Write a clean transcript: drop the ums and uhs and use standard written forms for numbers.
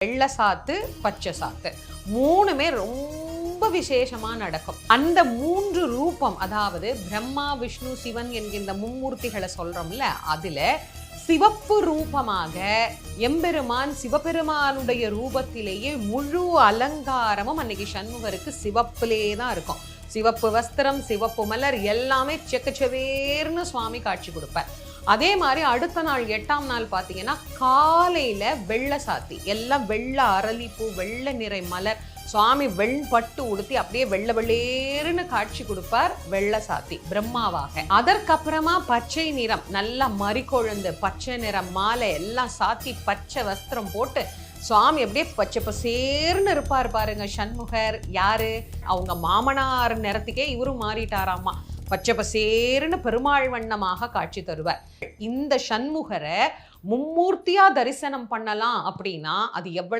வெள்ளை சாத்து, பச்சை சாத்து மூணுமே ரொம்ப விசேஷமா நடக்கும். அந்த மூன்று ரூபம், அதாவது பிரம்மா, விஷ்ணு, சிவன் என்கின்ற மும்மூர்த்திகளை சொல்றோம்ல, அதுல சிவப்பு ரூபமாக எம்பெருமான் சிவபெருமானுடைய ரூபத்திலேயே முழு அலங்காரமும் அன்னைக்கு சண்முகருக்கு சிவப்பிலே தான் இருக்கும். சிவப்பு வஸ்திரம், சிவப்பு மலர் எல்லாமே செக்கச்சவேர்னு சுவாமி காட்சி கொடுப்பார். அதே மாதிரி அடுத்த நாள் 8ஆம் நாள் பார்த்தீங்கன்னா காலையில வெள்ளை சாத்தி, எல்லாம் வெள்ளை அரளிப்பூ, வெள்ளை நிறை மலர், சுவாமி வெண்பட்டு உடுத்தி அப்படியே வெள்ளை வெள்ளேறுன்னு காட்சி கொடுப்பார் வெள்ளை சாத்தி பிரம்மாவாக. அதற்கப்புறமா பச்சை நிறம், நல்லா மறிக்கொழுந்து பச்சை நிறம் மாலை எல்லாம் சாத்தி பச்சை வஸ்திரம் போட்டு சுவாமி அப்படியே பச்சை பசேர்னு இருப்பார் பாருங்க சண்முகர். யாரு? அவங்க மாமனார் நிறத்துக்கே இவரும் மாறிட்டாராமா. பச்சை பசேர்னு பெருமாள் வண்ணமாக காட்சி தருவார். இந்த சண்முகரை மும்மூர்த்தியா தரிசனம் பண்ணலாம் அப்படின்னா அது எவ்வளவு